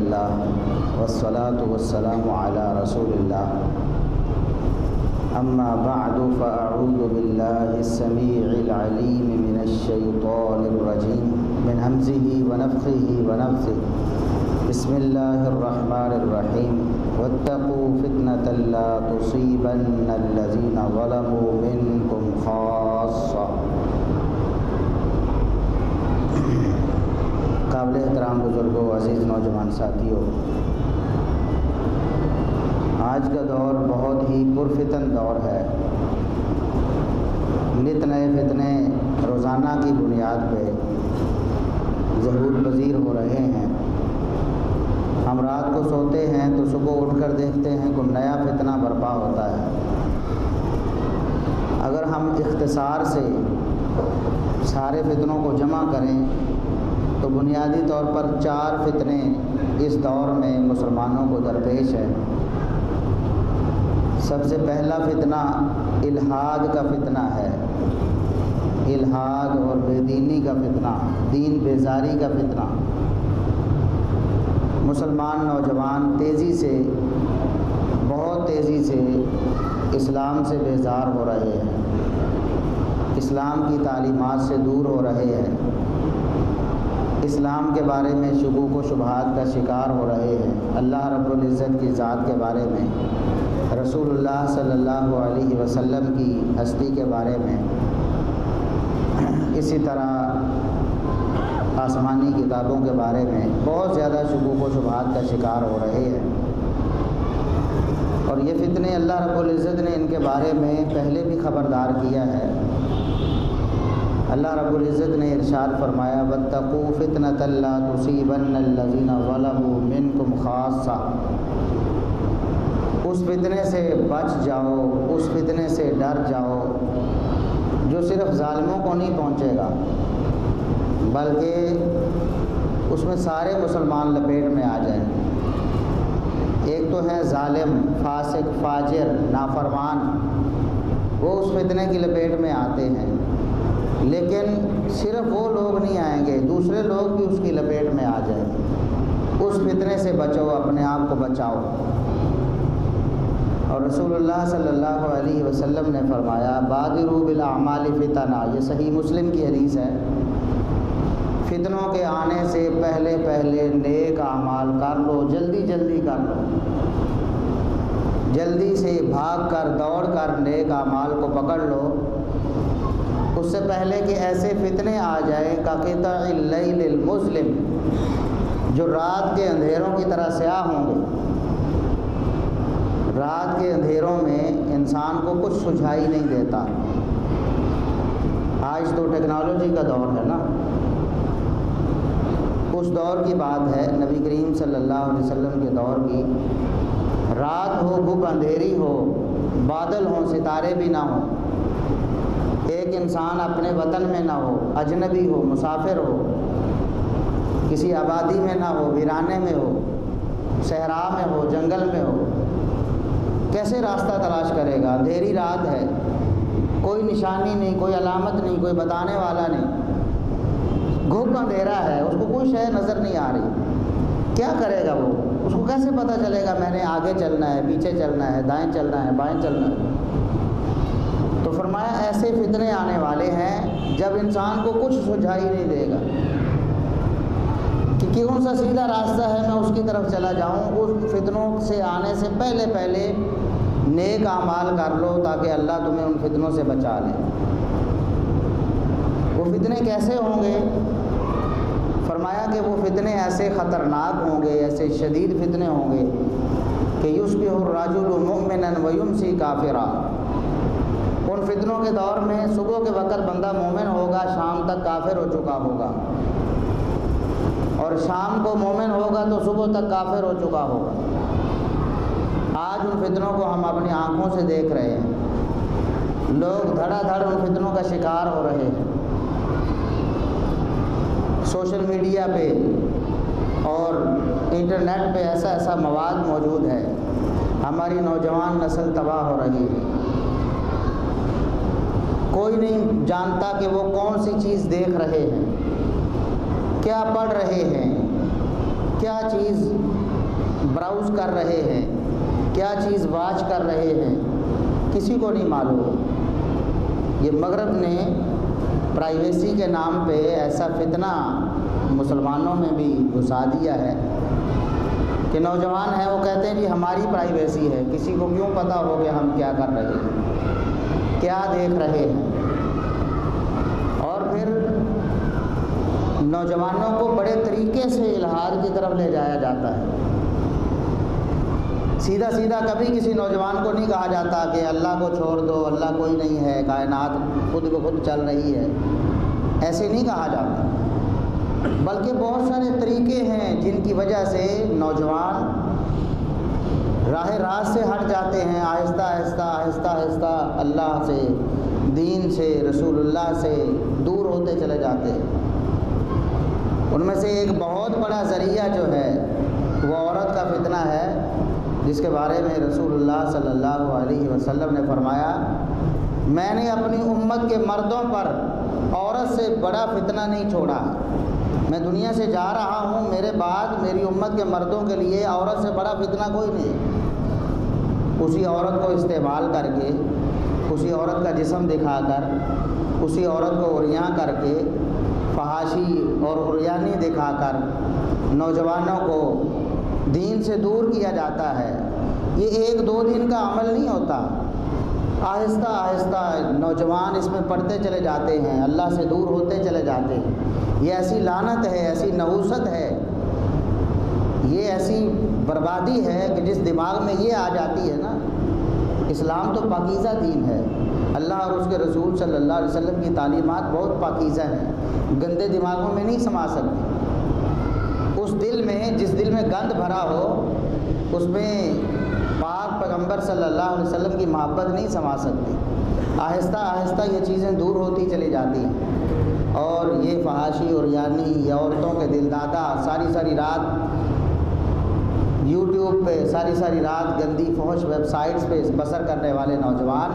للہ والصلاة والسلام علی رسول اللہ اما بعد فاعوذ باللہ السمیع العلیم من الشیطان الرجیم من ہمزہ ونفخہ ونفثہ بسم اللہ الرحمن الرحیم واتقوا فتنة لا تصیبن الذین ظلموا منکم خاصہ۔ قابل احترام بزرگوں، عزیز نوجوان ساتھیوں، آج کا دور بہت ہی پرفتن دور ہے۔ نت نئے فتنے روزانہ کی بنیاد پہ ظہور پذیر ہو رہے ہیں۔ ہم رات کو سوتے ہیں تو صبح اٹھ کر دیکھتے ہیں کوئی نیا فتنہ برپا ہوتا ہے۔ اگر ہم اختصار سے سارے فتنوں کو جمع کریں تو بنیادی طور پر 4 فتنے اس دور میں مسلمانوں کو درپیش ہیں۔ سب سے پہلا فتنہ الحاد کا فتنہ ہے، الحاد اور بے دینی کا فتنہ، دین بیزاری کا فتنہ۔ مسلمان نوجوان بہت تیزی سے اسلام سے بیزار ہو رہے ہیں، اسلام کی تعلیمات سے دور ہو رہے ہیں، اسلام کے بارے میں شکوک و شبہات کا شکار ہو رہے ہیں، اللہ رب العزت کی ذات کے بارے میں، رسول اللہ صلی اللہ علیہ وسلم کی ہستی کے بارے میں، اسی طرح آسمانی کتابوں کے بارے میں بہت زیادہ شکوک و شبہات کا شکار ہو رہے ہیں۔ اور یہ فتنے اللہ رب العزت نے ان کے بارے میں پہلے بھی خبردار کیا ہے۔ اللہ رب العزت نے ارشاد فرمایا واتقوا فتنة لا تصیبن الذین ظلموا منکم خاصہ، اس فتنے سے بچ جاؤ، اس فتنے سے ڈر جاؤ جو صرف ظالموں کو نہیں پہنچے گا بلکہ اس میں سارے مسلمان لپیٹ میں آ جائیں۔ ایک تو ہے ظالم، فاسق، فاجر، نافرمان، وہ اس فتنے کی لپیٹ میں آتے ہیں، لیکن صرف وہ لوگ نہیں آئیں گے، دوسرے لوگ بھی اس کی لپیٹ میں آ جائیں گے۔ اس فتنے سے بچو، اپنے آپ کو بچاؤ۔ اور رسول اللہ صلی اللہ علیہ وسلم نے فرمایا بادروا بالاعمال فتنا، یہ صحیح مسلم کی حدیث ہے، فتنوں کے آنے سے پہلے نیک اعمال کر لو، جلدی کر لو، جلدی سے بھاگ کر دوڑ کر نیک اعمال کو پکڑ لو، اس سے پہلے کہ ایسے فتنے آ جائیں کقطع اللیل المظلم، جو رات کے اندھیروں کی طرح سیاہ ہوں گے۔ رات کے اندھیروں میں انسان کو کچھ سجھائی نہیں دیتا۔ آج تو ٹیکنالوجی کا دور ہے نا، اس دور کی بات ہے، نبی کریم صلی اللہ علیہ وسلم کے دور کی۔ رات ہو، گھپ اندھیری ہو، بادل ہوں، ستارے بھی نہ ہوں، ایک انسان اپنے وطن میں نہ ہو، اجنبی ہو، مسافر ہو، کسی آبادی میں نہ ہو، ویرانے میں ہو، صحرا میں ہو، جنگل میں ہو، کیسے راستہ تلاش کرے گا؟ اندھیری رات ہے، کوئی نشانی نہیں، کوئی علامت نہیں، کوئی بتانے والا نہیں، گھپ اندھیرا ہے، اس کو کوئی شے نظر نہیں آ رہی، کیا کرے گا وہ؟ اس کو کیسے پتہ چلے گا میں نے آگے چلنا ہے، پیچھے چلنا ہے، دائیں چلنا ہے، بائیں چلنا ہے؟ تو فرمایا ایسے فتنے آنے والے ہیں جب انسان کو کچھ سجھائی نہیں دے گا کہ کون سا سیدھا راستہ ہے، میں اس کی طرف چلا جاؤں۔ اس فتنوں سے آنے سے پہلے نیک اعمال کر لو تاکہ اللہ تمہیں ان فتنوں سے بچا لے۔ وہ فتنے کیسے ہوں گے؟ فرمایا کہ وہ فتنے ایسے خطرناک ہوں گے، ایسے شدید فتنے ہوں گے کہ یصبح الرجل مؤمنا ویمسی کافرا۔ ان فتنوں کے دور میں صبح کے وقت بندہ مومن ہوگا، شام تک کافر ہو چکا ہوگا، اور شام کو مومن ہوگا تو صبح تک کافر ہو چکا ہوگا۔ آج ان فتنوں کو ہم اپنی آنکھوں سے دیکھ رہے ہیں، لوگ دھڑا دھڑ ان فتنوں کا شکار ہو رہے ہیں۔ سوشل میڈیا پہ اور انٹرنیٹ پہ ایسا مواد موجود ہے، ہماری نوجوان نسل تباہ ہو رہی ہے۔ کوئی نہیں جانتا کہ وہ کون سی چیز دیکھ رہے ہیں، کیا پڑھ رہے ہیں، کیا چیز براؤز کر رہے ہیں، کیا چیز واچ کر رہے ہیں، کسی کو نہیں معلوم۔ یہ مغرب نے پرائیویسی کے نام پہ ایسا فتنہ مسلمانوں میں بھی گھسا دیا ہے کہ نوجوان ہیں وہ کہتے ہیں جی ہماری پرائیویسی ہے، کسی کو کیوں پتہ ہو کہ ہم کیا کر رہے ہیں، کیا دیکھ رہے ہیں۔ اور پھر نوجوانوں کو بڑے طریقے سے الحاد کی طرف لے جایا جاتا ہے۔ سیدھا سیدھا کبھی کسی نوجوان کو نہیں کہا جاتا کہ اللہ کو چھوڑ دو، اللہ کوئی نہیں ہے، کائنات خود بخود چل رہی ہے، ایسے نہیں کہا جاتا، بلکہ بہت سارے طریقے ہیں جن کی وجہ سے نوجوان راہ راست سے ہٹ جاتے ہیں، آہستہ آہستہ آہستہ آہستہ اللہ سے، دین سے، رسول اللہ سے دور ہوتے چلے جاتے ہیں۔ ان میں سے ایک بہت بڑا ذریعہ جو ہے وہ عورت کا فتنہ ہے، جس کے بارے میں رسول اللہ صلی اللہ علیہ وسلم نے فرمایا، میں نے اپنی امت کے مردوں پر عورت سے بڑا فتنہ نہیں چھوڑا، میں دنیا سے جا رہا ہوں، میرے بعد میری امت کے مردوں کے لیے عورت سے بڑا فتنہ کوئی نہیں۔ اسی عورت کو استعمال کر کے، اسی عورت کا جسم دکھا کر، اسی عورت کو عریاں کر کے، فحاشی اور عریانی دکھا کر نوجوانوں کو دین سے دور کیا جاتا ہے۔ یہ ایک دو دن کا عمل نہیں ہوتا، آہستہ آہستہ نوجوان اس میں پڑھتے چلے جاتے ہیں، اللہ سے دور ہوتے چلے جاتے ہیں۔ یہ ایسی لعنت ہے، ایسی نحوست ہے، یہ ایسی بربادی ہے کہ جس دماغ میں یہ آ جاتی ہے نا، اسلام تو پاکیزہ دین ہے، اللہ اور اس کے رسول صلی اللہ علیہ وسلم کی تعلیمات بہت پاکیزہ ہیں، گندے دماغوں میں نہیں سما سکتی۔ اس دل میں، جس دل میں گند بھرا ہو، اس میں پاک پیغمبر صلی اللہ علیہ وسلم کی محبت نہیں سما سکتی۔ آہستہ آہستہ یہ چیزیں دور ہوتی چلی جاتی ہیں، اور یہ فحاشی اور یعنی یہ عورتوں کے دل دادا ساری ساری رات یوٹیوب پہ، ساری ساری رات گندی فحش ویب سائٹس پہ بسر کرنے والے نوجوان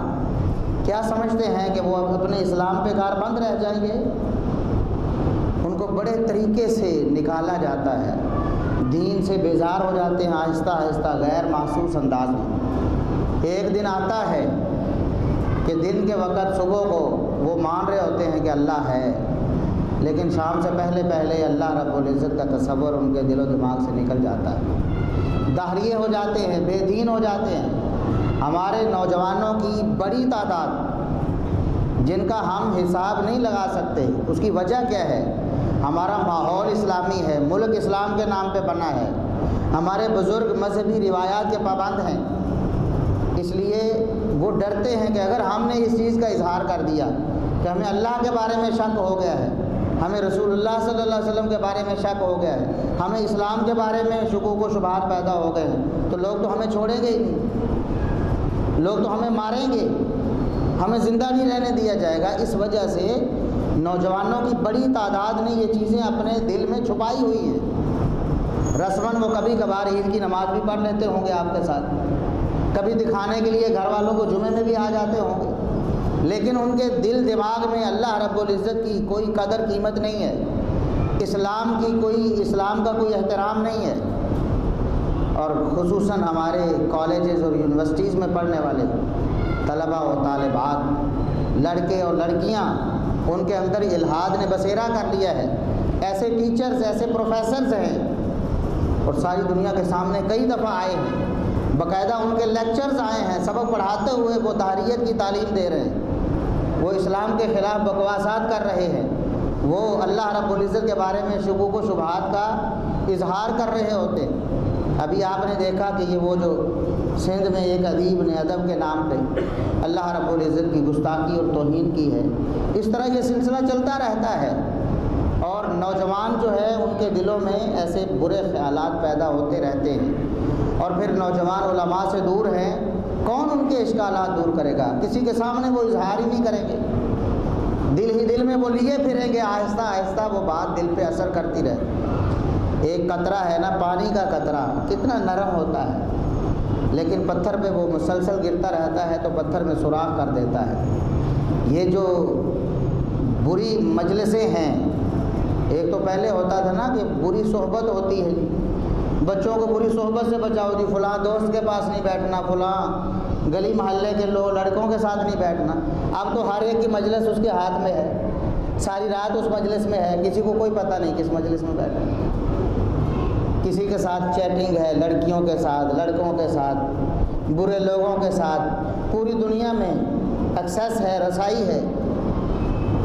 کیا سمجھتے ہیں کہ وہ اپنے اسلام پہ کاربند رہ جائیں گے؟ ان کو بڑے طریقے سے نکالا جاتا ہے، دین سے بیزار ہو جاتے ہیں آہستہ آہستہ غیر محسوس انداز میں۔ ایک دن آتا ہے کہ دن کے وقت صبح کو وہ مان رہے ہوتے ہیں کہ اللہ ہے، لیکن شام سے پہلے پہلے اللہ رب العزت کا تصور ان کے دل و دماغ سے نکل جاتا ہے، داہریے ہو جاتے ہیں، بے دین ہو جاتے ہیں۔ ہمارے نوجوانوں کی بڑی تعداد جن کا ہم حساب نہیں لگا سکتے، اس کی وجہ کیا ہے؟ ہمارا ماحول اسلامی ہے، ملک اسلام کے نام پہ بنا ہے، ہمارے بزرگ مذہبی روایات کے پابند ہیں، اس لیے وہ ڈرتے ہیں کہ اگر ہم نے اس چیز کا اظہار کر دیا کہ ہمیں اللہ کے بارے میں شک ہو گیا ہے، ہمیں رسول اللہ صلی اللہ علیہ وسلم کے بارے میں شک ہو گیا ہے، ہمیں اسلام کے بارے میں شکوک و شبہات پیدا ہو گئے ہیں، تو لوگ تو ہمیں چھوڑیں گے ہی نہیں، لوگ تو ہمیں ماریں گے، ہمیں زندہ نہیں رہنے دیا جائے گا۔ اس وجہ سے نوجوانوں کی بڑی تعداد نے یہ چیزیں اپنے دل میں چھپائی ہوئی ہیں۔ رسماً وہ کبھی کبھار عید کی نماز بھی پڑھ لیتے ہوں گے آپ کے ساتھ، کبھی دکھانے کے لیے گھر والوں کو جمعے میں بھی آ جاتے ہوں گے، لیکن ان کے دل دماغ میں اللہ رب العزت کی کوئی قدر قیمت نہیں ہے، اسلام کا کوئی احترام نہیں ہے۔ اور خصوصاً ہمارے کالجز اور یونیورسٹیز میں پڑھنے والے طلباء و طالبات، لڑکے اور لڑکیاں، ان کے اندر الحاد نے بسیرا کر لیا ہے۔ ایسے ٹیچرز، ایسے پروفیسرز ہیں، اور ساری دنیا کے سامنے کئی دفعہ آئے ہیں، باقاعدہ ان کے لیکچرز آئے ہیں، سبق پڑھاتے ہوئے وہ طہاریت کی تعلیم دے رہے ہیں، وہ اسلام کے خلاف بکواسات کر رہے ہیں، وہ اللہ رب العزت کے بارے میں شکوک و شبہات کا اظہار کر رہے ہوتے ہیں۔ ابھی آپ نے دیکھا کہ یہ وہ جو سندھ میں ایک ادیب نے ادب کے نام پہ اللہ رب العزت کی گستاخی اور توہین کی ہے، اس طرح یہ سلسلہ چلتا رہتا ہے، اور نوجوان جو ہے ان کے دلوں میں ایسے برے خیالات پیدا ہوتے رہتے ہیں، اور پھر نوجوان علماء سے دور ہیں، کون ان کے اشکالات دور کرے گا؟ کسی کے سامنے وہ اظہار ہی نہیں کریں گے، دل ہی دل میں وہ لیے پھریں گے، آہستہ آہستہ وہ بات دل پہ اثر کرتی رہے۔ ایک قطرہ ہے نا، پانی کا قطرہ کتنا نرم ہوتا ہے، لیکن پتھر پہ وہ مسلسل گرتا رہتا ہے تو پتھر میں سوراخ کر دیتا ہے۔ یہ جو بری مجلسیں ہیں، ایک تو پہلے ہوتا تھا نا کہ بری صحبت ہوتی ہے، بچوں کو بری صحبت سے بچاؤ، جی فلاں دوست کے پاس نہیں بیٹھنا، فلاں گلی محلے کے لڑکوں کے ساتھ نہیں بیٹھنا۔ اب تو ہر ایک کی مجلس اس کے ہاتھ میں ہے، ساری رات اس مجلس میں ہے، کسی کو کوئی پتہ نہیں کس مجلس میں بیٹھا ہے۔ کسی کے ساتھ چیٹنگ ہے، لڑکیوں کے ساتھ، لڑکوں کے ساتھ، برے لوگوں کے ساتھ، پوری دنیا میں ایکسیس ہے، رسائی ہے۔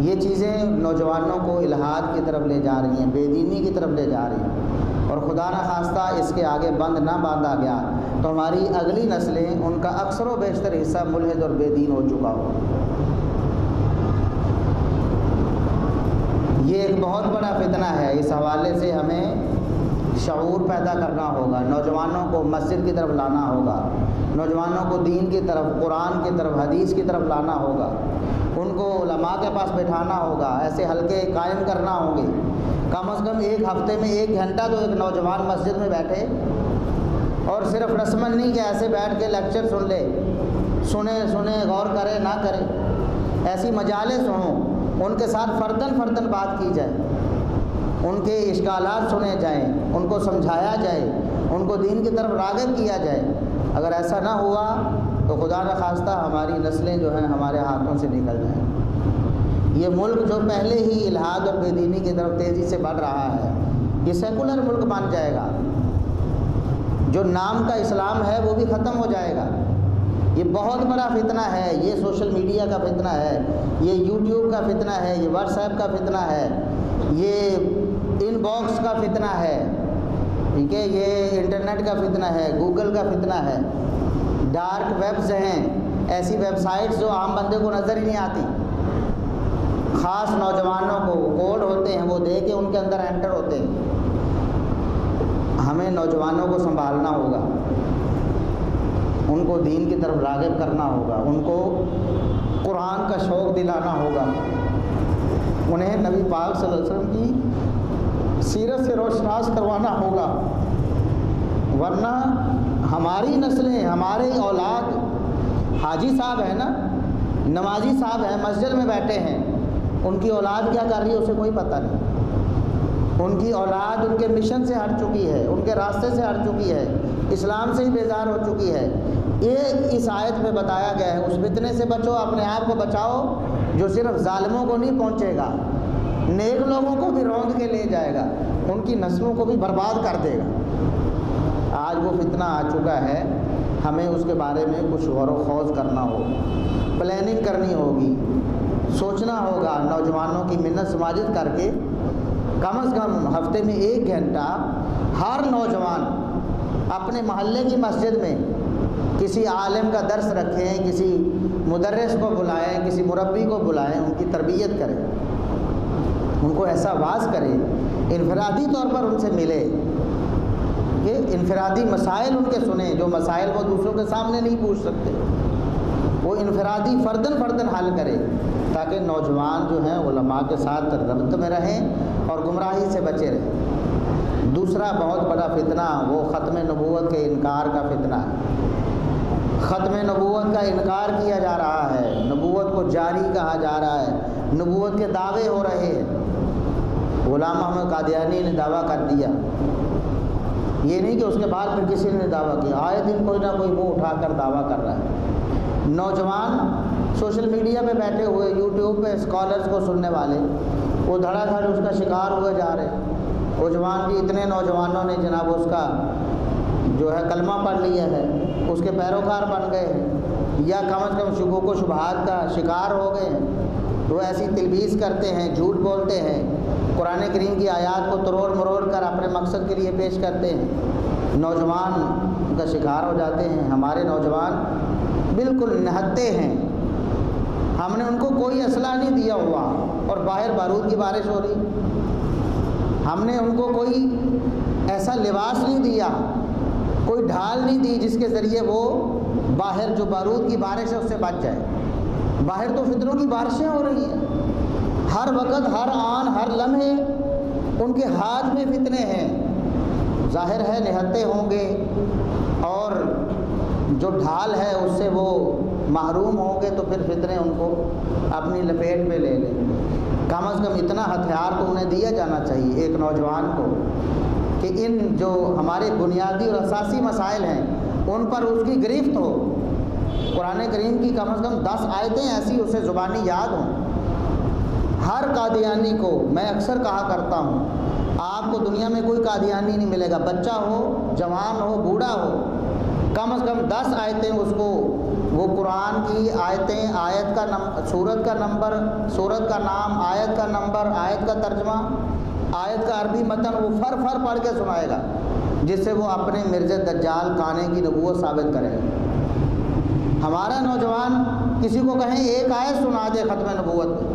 یہ چیزیں نوجوانوں کو الحاد کی طرف لے جا رہی ہیں، بے دینی کی طرف لے جا رہی ہیں، اور خدا نخواستہ اس کے آگے بند نہ باندھا گیا تو ہماری اگلی نسلیں، ان کا اکثر و بیشتر حصہ ملحد اور بے دین ہو چکا ہو۔ یہ ایک بہت بڑا فتنہ ہے، اس حوالے سے ہمیں شعور پیدا کرنا ہوگا، نوجوانوں کو مسجد کی طرف لانا ہوگا، نوجوانوں کو دین کی طرف، قرآن کی طرف، حدیث کی طرف لانا ہوگا، ان کو علماء کے پاس بٹھانا ہوگا، ایسے حلقے قائم کرنا ہوں گے۔ کم از کم ایک ہفتے میں 1 گھنٹہ تو ایک نوجوان مسجد میں بیٹھے، اور صرف رسمن نہیں کہ ایسے بیٹھ کے لیکچر سن لے، سنے غور کرے نہ کرے، ایسی مجالس ہوں، ان کے ساتھ فرداً بات کی جائے، ان کے اشکالات سنے جائیں، ان کو سمجھایا جائے، ان کو دین کی طرف راغب کیا جائے۔ اگر ایسا نہ ہوا تو خدا نخواستہ ہماری نسلیں جو ہیں ہمارے ہاتھوں سے نکل جائیں۔ یہ ملک جو پہلے ہی الحاد اور بے دینی کی طرف تیزی سے بڑھ رہا ہے، یہ سیکولر ملک بن جائے گا، جو نام کا اسلام ہے وہ بھی ختم ہو جائے گا۔ یہ بہت بڑا فتنہ ہے، یہ سوشل میڈیا کا فتنہ ہے، یہ یوٹیوب کا فتنہ ہے، یہ واٹس ایپ کا فتنہ ہے، یہ ان باکس کا فتنہ ہے، ٹھیک ہے، یہ انٹرنیٹ کا فتنہ ہے، گوگل کا فتنہ ہے، ڈارک ویبز ہیں، ایسی ویب سائٹس جو عام بندے کو نظر ہی نہیں آتی، خاص نوجوانوں کو کوڈ ہوتے ہیں، وہ دے کے ان کے اندر انٹر ہوتے ہیں۔ ہمیں نوجوانوں کو سنبھالنا ہوگا، ان کو دین کی طرف راغب کرنا ہوگا، ان کو قرآن کا شوق دلانا ہوگا، انہیں نبی پاک صلی اللہ علیہ وسلم کی سیرت سے روشناس کروانا ہوگا، ورنہ ہماری نسلیں، ہمارے اولاد، حاجی صاحب ہیں نا، نمازی صاحب ہیں، مسجد میں بیٹھے ہیں، ان کی اولاد کیا کر رہی ہے اسے کوئی پتہ نہیں۔ ان کی اولاد ان کے مشن سے ہٹ چکی ہے، ان کے راستے سے ہٹ چکی ہے، اسلام سے ہی بیزار ہو چکی ہے۔ یہ اس آیت میں بتایا گیا ہے، اس فتنے سے بچو، اپنے آپ کو بچاؤ جو صرف ظالموں کو نہیں پہنچے گا، نیک لوگوں کو بھی روند کے لے جائے گا، ان کی نسلوں کو بھی برباد کر دے گا۔ آج وہ فتنہ آ چکا ہے، ہمیں اس کے بارے میں کچھ غور و خوض کرنا ہوگا، پلاننگ کرنی ہوگی، سوچنا ہوگا، نوجوانوں کی منت سماجت کر کے کم از کم ہفتے میں 1 گھنٹہ ہر نوجوان اپنے محلے کی مسجد میں کسی عالم کا درس رکھیں، کسی مدرس کو بلائیں، کسی مربی کو بلائیں، ان کی تربیت کریں، ان کو ایسا واعظ کریں، انفرادی طور پر ان سے ملے کہ انفرادی مسائل ان کے سنیں، جو مسائل وہ دوسروں کے سامنے نہیں پوچھ سکتے، وہ انفرادی فرداً حل کرے، تاکہ نوجوان جو ہیں علماء کے ساتھ ربط میں رہیں اور گمراہی سے بچے رہیں۔ دوسرا بہت بڑا فتنہ وہ ختم نبوت کے انکار کا فتنہ ہے۔ ختم نبوت کا انکار کیا جا رہا ہے، نبوت کو جاری کہا جا رہا ہے، نبوت کے دعوے ہو رہے ہیں۔ غلام محمد قادیانی نے دعویٰ کر دیا، یہ نہیں کہ اس کے بعد پھر کسی نے دعویٰ کیا، آئے دن کوئی نہ کوئی منہ اٹھا کر دعویٰ کر رہا ہے۔ نوجوان سوشل میڈیا پہ بیٹھے ہوئے، یوٹیوب پہ اسکالرز کو سننے والے، وہ دھڑا دھڑ اس کا شکار ہوئے جا رہے ہیں۔ نوجوان بھی اتنے نوجوانوں نے جناب اس کا جو ہے کلمہ پڑھ لیا ہے، اس کے پیروکار بن گئے ہیں، یا کم از کم شکوک و شبہات کا شکار ہو گئے ہیں۔ وہ ایسی تلبیس کرتے ہیں، جھوٹ بولتے ہیں، قرآن کریم کی آیات کو تروڑ مروڑ کر اپنے مقصد کے لیے پیش کرتے ہیں، نوجوان کا شکار ہو جاتے ہیں۔ ہمارے نوجوان بالکل نہتے ہیں، ہم نے ان کو کوئی اسلحہ نہیں دیا ہوا اور باہر بارود کی بارش ہو رہی، ہم نے ان کو کوئی ایسا لباس نہیں دیا، کوئی ڈھال نہیں دی جس کے ذریعے وہ باہر جو بارود کی بارش ہے اس سے بچ جائے۔ باہر تو فتنوں کی بارشیں ہو رہی ہیں، ہر وقت، ہر آن، ہر لمحے ان کے ہاتھ میں فتنے ہیں۔ ظاہر ہے نہتے ہوں گے اور جو ڈھال ہے اس سے وہ محروم ہوں گے، تو پھر فتنے ان کو اپنی لپیٹ میں لے لیں۔ کم از کم اتنا ہتھیار تو انہیں دیا جانا چاہیے ایک نوجوان کو کہ کہ ان جو ہمارے بنیادی اور اساسی مسائل ہیں ان پر اس کی گرفت ہو۔ قرآن کریم کی کم از کم 10 آیتیں ایسی اسے زبانی یاد ہوں۔ ہر قادیانی کو میں اکثر کہا کرتا ہوں، آپ کو دنیا میں کوئی قادیانی نہیں ملے گا، بچہ ہو، جوان ہو، بوڑھا ہو، کم از کم 10 آیتیں اس کو، وہ قرآن کی آیتیں، آیت کا سورت کا نمبر، سورت کا نام، آیت کا نمبر، آیت کا ترجمہ، آیت کا عربی متن وہ فر پڑھ کے سنائے گا، جس سے وہ اپنے مرزا دجال کانے کی نبوت ثابت کرے گا۔ ہمارا نوجوان کسی کو کہیں ایک آیت سنا دے ختم نبوت میں،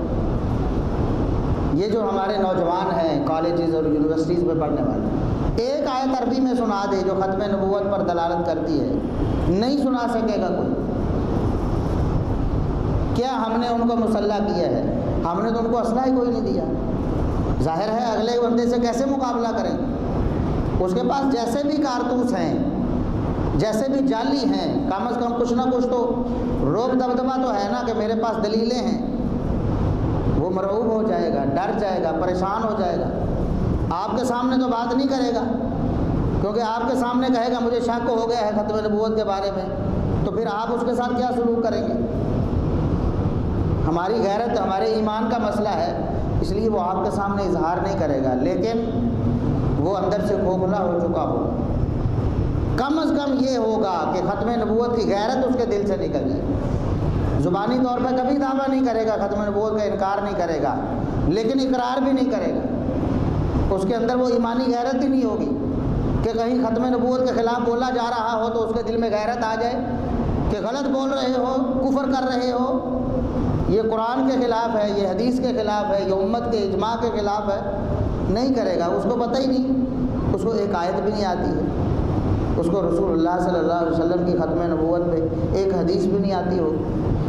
یہ جو ہمارے نوجوان ہیں کالجز اور یونیورسٹیز میں پڑھنے والے، ایک آیت عربی میں سنا دے جو ختم نبوت پر دلالت کرتی ہے، نہیں سنا سکے گا کوئی۔ کیا ہم نے ان کو مسلح کیا ہے؟ ہم نے تو ان کو اسلحہ ہی کوئی نہیں دیا۔ ظاہر ہے اگلے بندے سے کیسے مقابلہ کریں؟ اس کے پاس جیسے بھی کارتوس ہیں، جیسے بھی جعلی ہیں، کم از کم کچھ نہ کچھ تو روب دبدبہ تو ہے نا کہ میرے پاس دلیلیں ہیں۔ وہ مرعوب ہو جائے گا، ڈر جائے گا، پریشان ہو جائے گا۔ آپ کے سامنے تو بات نہیں کرے گا، کیونکہ آپ کے سامنے کہے گا مجھے شک ہو گیا ہے ختم نبوت کے بارے میں، تو پھر آپ اس کے ساتھ کیا سلوک کریں گے؟ ہماری غیرت، ہمارے ایمان کا مسئلہ ہے، اس لیے وہ آپ کے سامنے اظہار نہیں کرے گا، لیکن وہ اندر سے کھوکھلا ہو چکا ہو۔ کم از کم یہ ہوگا کہ ختم نبوت کی غیرت اس کے دل سے نکل جائے۔ زبانی طور پہ کبھی دعویٰ نہیں کرے گا، ختم نبوت کا انکار نہیں کرے گا، لیکن اقرار بھی نہیں کرے گا۔ اس کے اندر وہ ایمانی غیرت ہی نہیں ہوگی کہ کہیں ختم نبوت کے خلاف بولا جا رہا ہو تو اس کے دل میں غیرت آ جائے کہ غلط بول رہے ہو، کفر کر رہے ہو، یہ قرآن کے خلاف ہے، یہ حدیث کے خلاف ہے، یہ امت کے اجماع کے خلاف ہے۔ نہیں کرے گا، اس کو پتہ ہی نہیں، اس کو ایک آیت بھی نہیں آتی ہے، اس کو رسول اللہ صلی اللہ علیہ وسلم کی ختم نبوت پہ ایک حدیث بھی نہیں آتی ہو،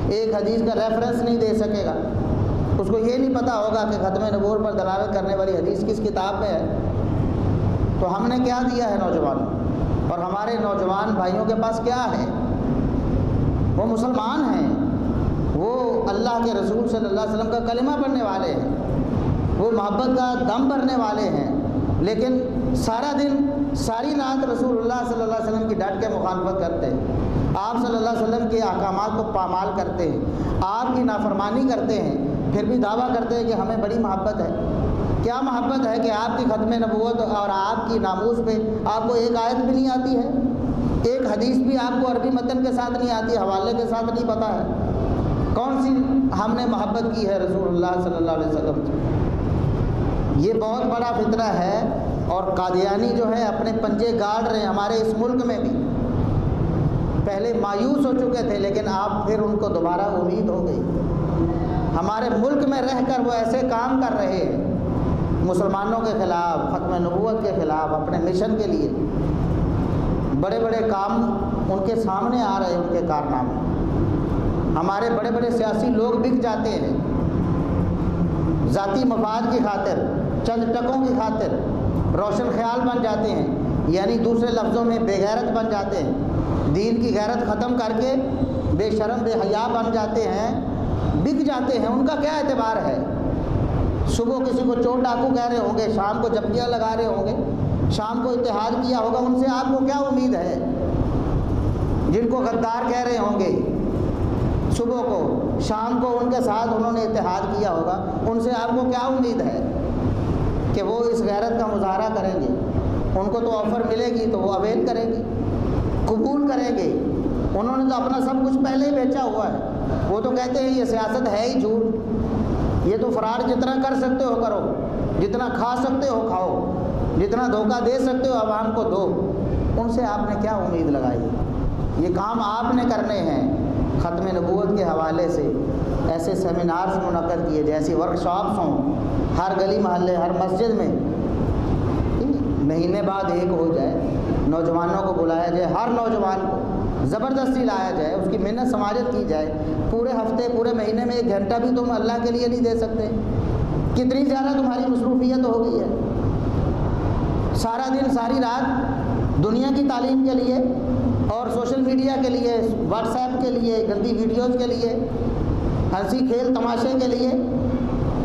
ایک حدیث کا ریفرنس نہیں دے سکے گا، اس کو یہ نہیں پتہ ہوگا کہ ختم نبوت پر دلالت کرنے والی حدیث کس کتاب میں ہے۔ تو ہم نے کیا دیا ہے نوجوانوں، اور ہمارے نوجوان بھائیوں کے پاس کیا ہے؟ وہ مسلمان ہیں، وہ اللہ کے رسول صلی اللہ علیہ وسلم کا کلمہ پڑھنے والے ہیں، وہ محبت کا دم بھرنے والے ہیں، لیکن سارا دن ساری رات رسول اللہ صلی اللہ علیہ وسلم کی ڈٹ کے مخالفت کرتے ہیں، آپ صلی اللہ علیہ وسلم کے احکامات کو پامال کرتے ہیں، آپ کی نافرمانی کرتے ہیں، پھر بھی دعویٰ کرتے ہیں کہ ہمیں بڑی محبت ہے۔ کیا محبت ہے کہ آپ کی ختم نبوت اور آپ کی ناموس پہ آپ کو ایک آیت بھی نہیں آتی ہے، ایک حدیث بھی آپ کو عربی متن کے ساتھ نہیں آتی، حوالے کے ساتھ نہیں پتہ ہے؟ کون سی ہم نے محبت کی ہے رسول اللہ صلی اللہ علیہ وسلم سے؟ یہ بہت بڑا فتنہ ہے، اور قادیانی جو ہے اپنے پنجے گاڑ رہے ہیں ہمارے اس ملک میں بھی۔ پہلے مایوس ہو چکے تھے، لیکن آپ پھر ان کو دوبارہ امید ہو گئی۔ ہمارے ملک میں رہ کر وہ ایسے کام کر رہے ہیں مسلمانوں کے خلاف، ختم نبوت کے خلاف، اپنے مشن کے لیے بڑے بڑے کام ان کے سامنے آ رہے ہیں، ان کے کارنامے۔ ہمارے بڑے بڑے سیاسی لوگ بک جاتے ہیں، ذاتی مفاد کی خاطر، چند ٹکوں کی خاطر روشن خیال بن جاتے ہیں، یعنی دوسرے لفظوں میں بے غیرت بن جاتے ہیں، دین کی غیرت ختم کر کے بے شرم بے حیا بن جاتے ہیں، بک جاتے ہیں۔ ان کا کیا اعتبار ہے؟ صبح کسی کو چور ڈاکو کہہ رہے ہوں گے، شام کو جپیاں لگا رہے ہوں گے، شام کو اتحاد کیا ہوگا، ان سے آپ کو کیا امید ہے؟ جن کو غدار کہہ رہے ہوں گے صبح کو، شام کو ان کے ساتھ انہوں نے اتحاد کیا ہوگا، ان سے آپ کو کیا امید ہے کہ وہ اس غیرت کا مظاہرہ کریں گے؟ ان کو تو آفر ملے گی تو وہ اویل کریں گے، قبول کریں گے۔ انہوں نے تو اپنا سب کچھ پہلے ہی بیچا ہوا ہے۔ وہ تو کہتے ہیں یہ سیاست ہے ہی جھوٹ، یہ تو فراڈ، جتنا کر سکتے ہو کرو، جتنا کھا سکتے ہو کھاؤ، جتنا دھوکہ دے سکتے ہو عوام کو دو۔ ان سے آپ نے کیا امید لگائی؟ یہ کام آپ نے کرنے ہیں۔ ختم نبوت کے حوالے سے ایسے سیمینارز منعقد کیے جائیں، ایسی ورکشاپس ہوں ہر گلی محلے، ہر مسجد میں، مہینے بعد ایک ہو جائے، نوجوانوں کو بلایا جائے، ہر نوجوان کو زبردستی لایا جائے، اس کی محنت سماجت کی جائے۔ پورے ہفتے، پورے مہینے میں 1 گھنٹہ بھی تم اللہ کے لیے نہیں دے سکتے؟ کتنی زیادہ تمہاری مصروفیت ہو گئی ہے؟ سارا دن ساری رات دنیا کی تعلیم کے لیے اور سوشل میڈیا کے لیے، واٹس ایپ کے لیے، گندی ویڈیوز کے لیے، ہنسی کھیل تماشے کے لیے،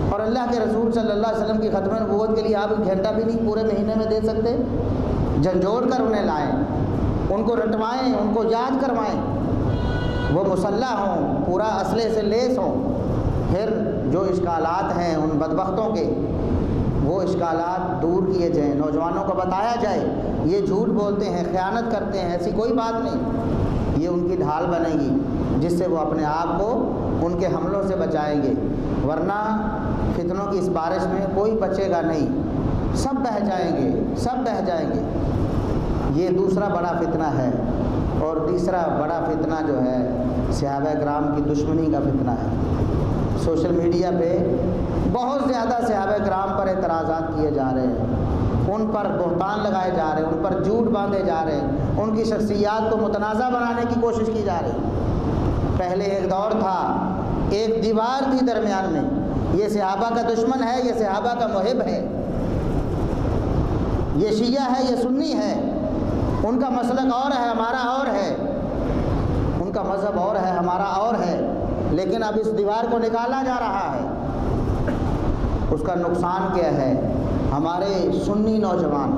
اور اللہ کے رسول صلی اللہ علیہ وسلم کی ختم نبوت کے لیے آپ ایک گھنٹہ بھی نہیں پورے مہینے میں دے سکتے؟ جھنجھوڑ کر انہیں لائیں، ان کو رٹوائیں، ان کو یاد کروائیں، وہ مسلح ہوں، پورا اسلحے سے لیس ہوں، پھر جو اشکالات ہیں ان بدبختوں کے وہ اشکالات دور کیے جائیں، نوجوانوں کو بتایا جائے یہ جھوٹ بولتے ہیں، خیانت کرتے ہیں، ایسی کوئی بات نہیں، یہ ان کی ڈھال بنے گی جس سے وہ اپنے آپ کو ان کے حملوں سے بچائیں گے، ورنہ فتنوں کی اس بارش میں کوئی بچے گا نہیں، سب بہہ جائیں گے، سب بہہ جائیں گے۔ یہ دوسرا بڑا فتنہ ہے۔ اور تیسرا بڑا فتنہ جو ہے صحابہ کرام کی دشمنی کا فتنہ ہے۔ سوشل میڈیا پہ بہت زیادہ صحابہ کرام پر اعتراضات کیے جا رہے ہیں، ان پر بہتان لگائے جا رہے ہیں، ان پر جھوٹ باندھے جا رہے ہیں، ان کی شخصیات کو متنازع بنانے کی کوشش کی جا رہی ہے۔ پہلے ایک دور تھا، ایک دیوار تھی درمیان میں، یہ صحابہ کا دشمن ہے، یہ صحابہ کا محب ہے، یہ شیعہ ہے، یہ سنی ہے، ان کا مسلک اور ہے، ہمارا اور ہے، ان کا مذہب اور ہے، ہمارا اور ہے، لیکن اب اس دیوار کو نکالا جا رہا ہے۔ اس کا نقصان کیا ہے؟ ہمارے سنی نوجوان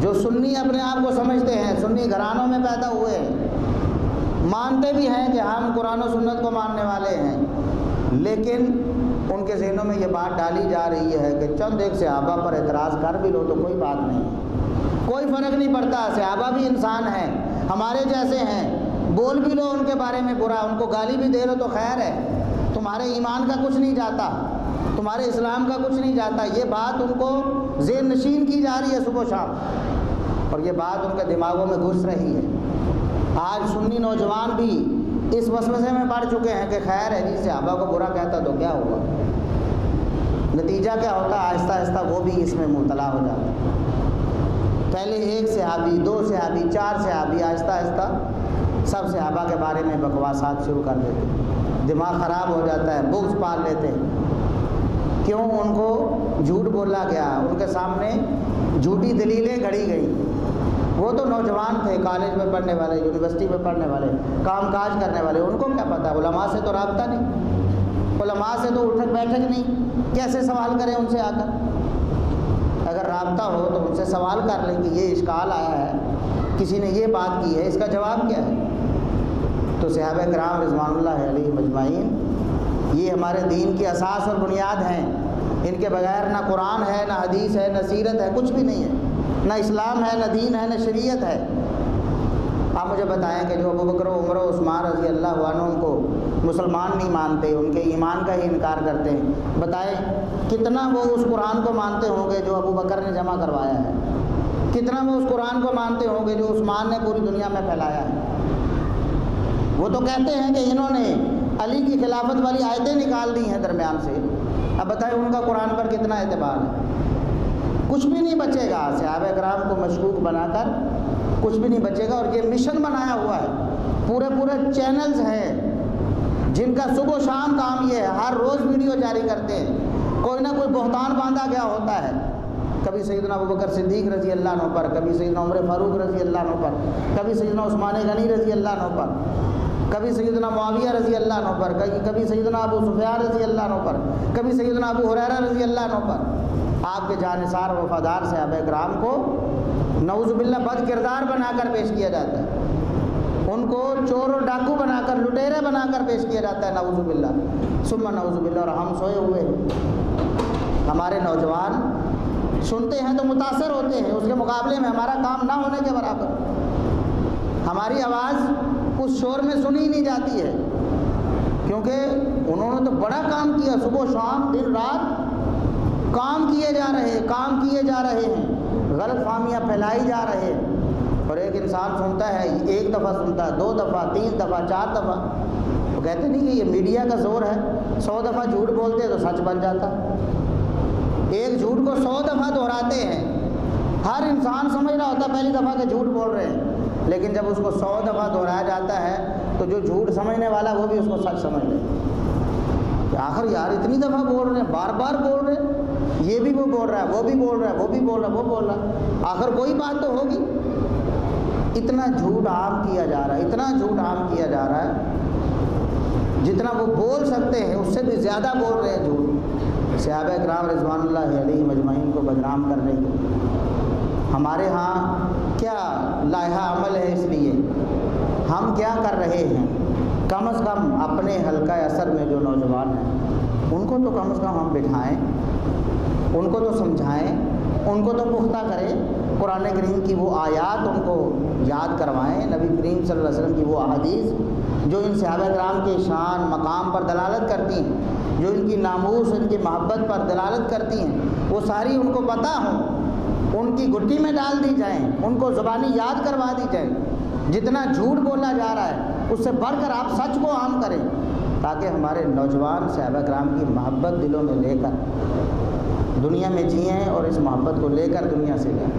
جو سنی اپنے آپ کو سمجھتے ہیں، سنی گھرانوں میں پیدا ہوئے ہیں، مانتے بھی ہیں کہ ہم قرآن و سنت کو ماننے والے ہیں، لیکن ان کے ذہنوں میں یہ بات ڈالی جا رہی ہے کہ چند ایک صحابہ پر اعتراض کر بھی لو تو کوئی بات نہیں، کوئی فرق نہیں پڑتا، صحابہ بھی انسان ہیں، ہمارے جیسے ہیں، بول بھی لو ان کے بارے میں برا، ان کو گالی بھی دے لو تو خیر ہے، تمہارے ایمان کا کچھ نہیں جاتا، تمہارے اسلام کا کچھ نہیں جاتا۔ یہ بات ان کو ذہن نشین کی جا رہی ہے صبح و شام، اور یہ بات ان کے دماغوں میں گھس رہی ہے۔ آج سنی نوجوان بھی اس وسوسے میں پڑ چکے ہیں کہ خیر ہے جی، صحابہ کو برا کہتا تو کیا ہوگا، نتیجہ کیا ہوتا ہے؟ آہستہ آہستہ وہ بھی اس میں مبتلا ہو جاتا ہے۔ پہلے ایک صحابی، دو صحابی، چار صحابی، آہستہ آہستہ سب صحابہ کے بارے میں بکواسات شروع کر دیتے، دماغ خراب ہو جاتا ہے، بغض پال لیتے ہیں۔ کیوں؟ ان کو جھوٹ بولا گیا، ان کے سامنے جھوٹی دلیلیں گھڑی گئی۔ وہ تو نوجوان تھے، کالج میں پڑھنے والے، یونیورسٹی میں پڑھنے والے، کام کاج کرنے والے، ان کو کیا پتہ؟ علماء سے تو رابطہ نہیں، علماء سے تو اٹھک بیٹھک نہیں، کیسے سوال کریں ان سے آ کر؟ اگر رابطہ ہو تو ان سے سوال کر لیں کہ یہ اشکال آیا ہے، کسی نے یہ بات کی ہے، اس کا جواب کیا ہے؟ تو صحابہ کرام رضوان اللہ علیہ مجمعین یہ ہمارے دین کی اساس اور بنیاد ہیں، ان کے بغیر نہ قرآن ہے، نہ حدیث ہے، نہ سیرت ہے، کچھ بھی نہیں ہے، نہ اسلام ہے، نہ دین ہے، نہ شریعت ہے۔ آپ مجھے بتائیں کہ جو ابو بکر و عمر و عثمان رضی اللہ عنہم کو مسلمان نہیں مانتے، ان کے ایمان کا ہی انکار کرتے ہیں، بتائیں کتنا وہ اس قرآن کو مانتے ہوں گے جو ابو بکر نے جمع کروایا ہے، کتنا وہ اس قرآن کو مانتے ہوں گے جو عثمان نے پوری دنیا میں پھیلایا ہے۔ وہ تو کہتے ہیں کہ انہوں نے علی کی خلافت والی آیتیں نکال دی ہیں درمیان سے، اب بتائیں ان کا قرآن پر کتنا اعتبار ہے؟ کچھ بھی نہیں بچے گا، صحابہ کرام کو مشکوک بنا کر کچھ بھی نہیں بچے گا۔ اور یہ مشن بنایا ہوا ہے، پورے چینلز ہیں جن کا صبح و شام کام یہ ہے، ہر روز ویڈیو جاری کرتے ہیں، کوئی نہ کوئی بہتان باندھا گیا ہوتا ہے، کبھی سیدنا ابوبکر صدیق رضی اللہ عنہ پر، کبھی سیدنا عمر فاروق رضی اللہ عنہ پر، کبھی سیدنا عثمان غنی رضی اللہ عنہ پر، کبھی سیدنا معاویہ رضی اللہ عنہ پر، کبھی سیدنا ابو سفیان رضی اللہ عنہ پر، کبھی سیدنا ابو ہریرہ رضی اللہ عنہ پر۔ آپ کے جانثار وفادار صحابہ کرام کو نعوذ باللہ بد کردار بنا کر پیش کیا جاتا ہے، ان کو چور و ڈاکو بنا کر، لٹیرے بنا کر پیش کیا جاتا ہے، نعوذ باللہ ثم نعوذ باللہ۔ اور ہم سوئے ہوئے ہیں، ہمارے نوجوان سنتے ہیں تو متاثر ہوتے ہیں، اس کے مقابلے میں ہمارا کام نہ ہونے کے برابر، ہماری آواز اس شور میں سنی ہی نہیں جاتی ہے، کیونکہ انہوں نے تو بڑا کام کیا، صبح و شام دن رات کام کیے جا رہے ہیں، غلط فہمیاں پھیلائی جا رہے ہیں۔ اور ایک انسان سنتا ہے، ایک دفعہ سنتا ہے، 2 دفعہ، 3 دفعہ، 4 دفعہ، وہ کہتے نہیں کہ یہ میڈیا کا زور ہے، 100 دفعہ جھوٹ بولتے تو سچ بن جاتا، ایک جھوٹ کو 100 دفعہ دہراتے ہیں، ہر انسان سمجھ رہا ہوتا پہلی دفعہ کہ جھوٹ بول رہے ہیں، لیکن جب اس کو 100 دفعہ دہرایا جاتا ہے تو جو جھوٹ سمجھنے والا وہ بھی اس کو سچ سمجھ لے کہ آخر یار اتنی دفعہ بول رہے ہیں، بار بار بول رہے ہیں، یہ بھی وہ بول رہا ہے، وہ بھی بول رہا ہے، وہ بھی بول رہا ہے، وہ بول رہا ہے، آخر کوئی بات تو ہوگی۔ اتنا جھوٹ عام کیا جا رہا ہے، اتنا جھوٹ عام کیا جا رہا ہے، جتنا وہ بول سکتے ہیں اس سے بھی زیادہ بول رہے ہیں جھوٹ. صحابہ کرام رضوان اللہ علیہم اجمعین کو بدنام کر رہے ہیں. ہمارے ہاں کیا لائحہ عمل ہے؟ اس لیے ہم کیا کر رہے ہیں؟ کم از کم اپنے حلقہ اثر میں جو نوجوان ہیں ان کو تو کم از کم ہم بٹھائیں، ان کو تو سمجھائیں، ان کو تو پختہ کریں. قرآن کریم کی وہ آیات ان کو یاد کروائیں، نبی کریم صلی اللہ علیہ وسلم کی وہ احادیث جو ان صحابہ کرام کے شان مقام پر دلالت کرتی ہیں، جو ان کی ناموس، ان کی محبت پر دلالت کرتی ہیں، وہ ساری ان کو پتہ ہوں، ان کی گٹی میں ڈال دی جائیں، ان کو زبانی یاد کروا دی جائیں. جتنا جھوٹ بولا جا رہا ہے اس سے بڑھ کر آپ سچ کو عام کریں، تاکہ ہمارے نوجوان صحابہ کرام کی محبت دلوں میں لے کر دنیا میں جئیں اور اس محبت کو لے کر دنیا سے جائیں.